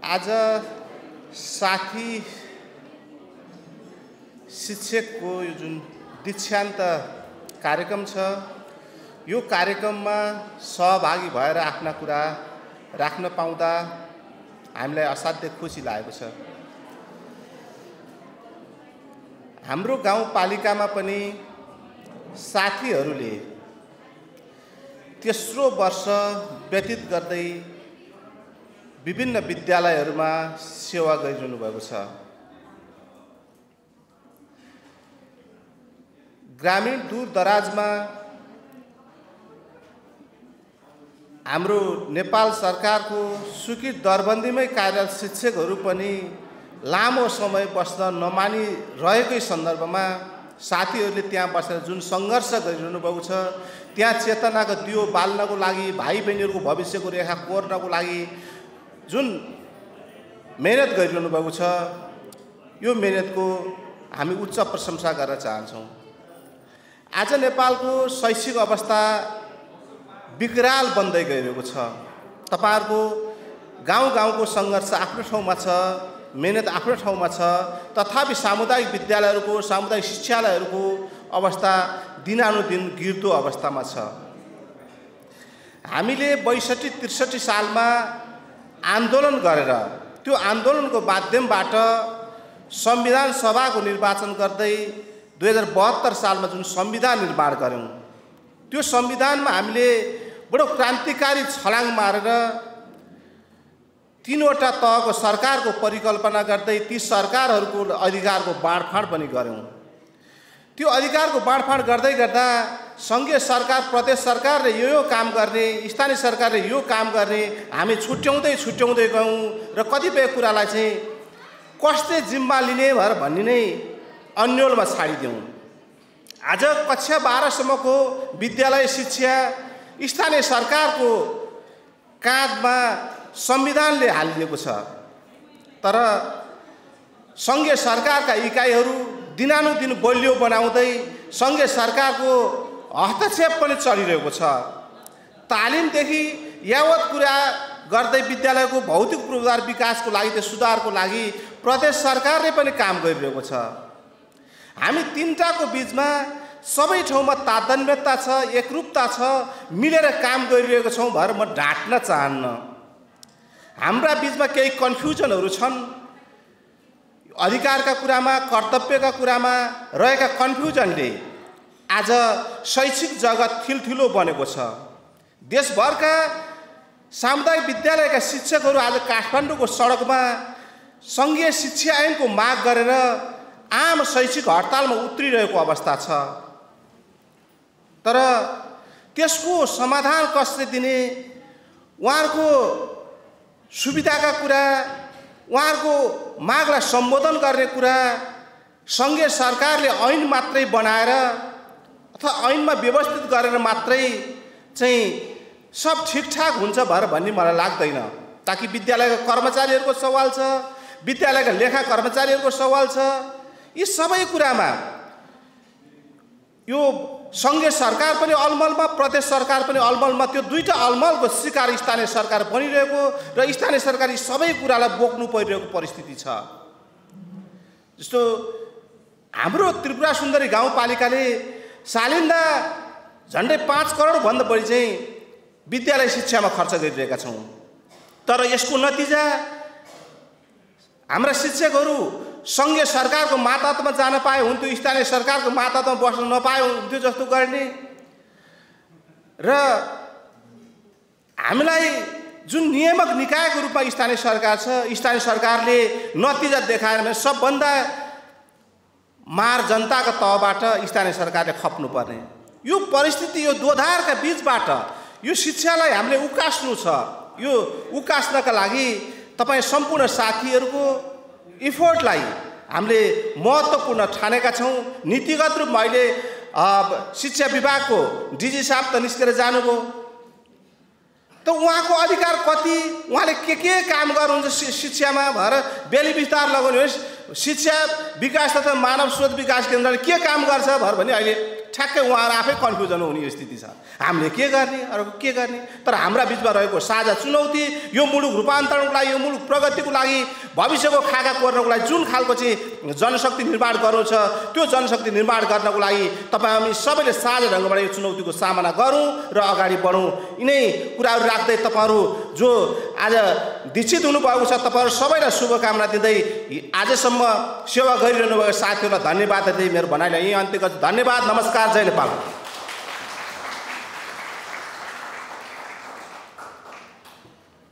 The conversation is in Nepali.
आज साथी शिक्षकको यो जुन दीक्षान्त कार्यक्रम छ, यो कार्यक्रममा सहभागी भएर आफ्ना कुरा राख्न पाउँदा हामीलाई असाध्यै खुसी लागेको छ। हाम्रो गाउँपालिकामा पनि साथीहरूले तेस्रो वर्ष व्यतीत गर्दै विभिन्न विद्यालयहरूमा सेवा गरिरहनु भएको छ। ग्रामीण दूरदराजमा हाम्रो नेपाल सरकारको स्वीकृत दरबन्दीमै कार्यरत शिक्षकहरू पनि लामो समय बस्न नमानिरहेकै सन्दर्भमा साथीहरूले त्यहाँ बसेर जुन सङ्घर्ष गरिरहनु भएको छ, त्यहाँ चेतनाको दियो बाल्नको लागि, भाइ बहिनीहरूको भविष्यको रेखा कोर्नको लागि जुन मेहनत गरिरहनु भएको छ, यो मेहनतको हामी उच्च प्रशंसा गर्न चाहन्छौँ। आज नेपालको शैक्षिक अवस्था विकराल बन्दै गइरहेको छ। तपाईहरुको गाउँ-गाउँको सङ्घर्ष आफ्नो ठाउँमा छ, मेहनत आफ्नो ठाउँमा छ, तथापि सामुदायिक विद्यालयहरूको, सामुदायिक शिक्षालयहरूको अवस्था दिनानुदिन गिर्दो अवस्थामा छ। हामीले 62-63 सालमा आन्दोलन गरेर त्यो आन्दोलनको माध्यमबाट संविधान सभाको निर्वाचन गर्दै 2072 सालमा जुन संविधान निर्माण गर्यौं, त्यो संविधानमा हामीले बडो क्रान्तिकारी छलाङ मारेर तीनवटा तहको सरकारको परिकल्पना गर्दै ती सरकारहरूको अधिकारको बाँडफाँड पनि गर्यौं। त्यो अधिकारको बाँडफाँड गर्दै गर्दा संघीय सरकार, प्रदेश सरकारले यो काम गर्ने, स्थानीय सरकारले यो काम गर्ने, हामी छुट्याउँदै गयौं र कतिपय कुरालाई चाहिँ कसले जिम्मा लिने भनेर भन्ने नै अन्योलमा छाडिदियौं। आज कक्षा 12 सम्मको विद्यालय शिक्षा स्थानीय सरकारको काँधमा संविधानले हालिदिएको छ, तर संघीय सरकारका इकाइहरू दिनानुदिन बलियो बनाउँदै संघीय सरकारको हस्तक्षेप पनि चलिरहेको छ। तालिमदेखि यावत कुरा गर्दै विद्यालयको भौतिक पूर्वाधार विकासको लागि, त्यो सुधारको लागि प्रदेश सरकारले पनि काम गरिरहेको छ। हामी तीनटाको बीचमा सबै ठाउँमा तादात्म्यता छ, एकरूपता छ, मिलेर काम गरिरहेको छौं भनेर म ढाँट्न चाहन्न। हाम्रा बीचमा केही कन्फ्युजनहरू छन्। अधिकारका कुरामा, कर्तव्यका कुरामा रहेका कन्फ्युजनले आज शैक्षिक जगत थिलथिलो बनेको छ। देशभरका सामुदायिक विद्यालयका शिक्षकहरू आज काठमाडौँको सडकमा संघीय शिक्षा ऐनको माग गरेर आम शैक्षिक हडतालमा उत्रिरहेको अवस्था छ। तर त्यसको समाधान कसले दिने, उहाँहरूको सुविधाका कुरा, उहाँहरूको मागलाई सम्बोधन गर्ने कुरा संघीय सरकारले ऐन मात्रै बनाएर अथवा ऐनमा व्यवस्थित गरेर मात्रै चाहिँ सब ठिकठाक हुन्छ भनेर भन्ने मलाई लाग्दैन। ताकि विद्यालयका कर्मचारीहरूको सवाल छ, विद्यालयका लेखा कर्मचारीहरूको सवाल छ। यी सबै कुरामा यो संघीय सरकार पनि अलमलमा, प्रदेश सरकार पनि अलमलमा, त्यो दुईटा अलमलको शिकार स्थानीय सरकार बनिरहेको र स्थानीय सरकार यी सबै कुरालाई बोक्नु परिरहेको परिस्थिति छ। जस्तो हाम्रो त्रिपुरा सुन्दरी गाउँपालिकाले सालिन्दा झन्डै 5 करोड भन्दा बढी चाहिँ विद्यालय शिक्षामा खर्च गरिरहेका छौं। तर यसको नतिजा हाम्रा शिक्षकहरू संघीय सरकारको मातहतमा जान पाए हुन्थ्यो, स्थानीय सरकारको मातहतमा बस्न नपाए हुन्थ्यो जस्तो गर्ने र हामीलाई जुन नियामक निकायको रूपमा स्थानीय सरकार छ, स्थानीय सरकारले नतिजा देखाएन भने सबभन्दा मार जनताका तहबाट स्थानीय सरकारले खप्नुपर्ने यो परिस्थिति, यो दोधारका बीचबाट यो शिक्षालाई हामीले उकास्नु छ। यो उकास्नका लागि तपाईं सम्पूर्ण साथीहरूको इफोर्टलाई हामीले महत्त्वपूर्ण ठानेका छौं। नीतिगत रूपमा अहिले शिक्षा विभागको डिजी साहब त निस्केर जानुभयो, त उहाँको अधिकार कति, उहाँले के काम गर्नुहुन्छ शिक्षामा भनेर बेली विस्तार लगाउने हो। शिक्षा विकास तथा मानव स्रोत विकास केन्द्रले के काम गर्छ भनेर भने अहिले ठ्याक्कै उहाँहरू आफै कन्फ्युजन हुने स्थिति छ। हामीले के गर्ने, अरू के गर्ने? तर हाम्रा बिचमा रहेको साझा चुनौती, यो मुलुक रूपान्तरणको लागि, यो मुलुक प्रगतिको लागि, भविष्यको खाका कोर्नको लागि जुन खालको चाहिँ जनशक्ति निर्माण गर्नु छ, त्यो जनशक्ति निर्माण गर्नको लागि तपाईँ हामी सबैले साझा ढङ्गबाट यो चुनौतीको सामना गरौँ र अगाडि बढौँ। यिनै कुराहरू राख्दै तपाईँहरू जो आज दीक्षित हुनुभएको छ, तपाईँहरू सबैलाई शुभकामना दिँदै आजसम्म सेवा गरिरहनु भएको साथीहरूलाई धन्यवाद दिँदै मेरो भनाइलाई यहीँ अन्त्य गर्छु। धन्यवाद, नमस्कार, जय नेपाल।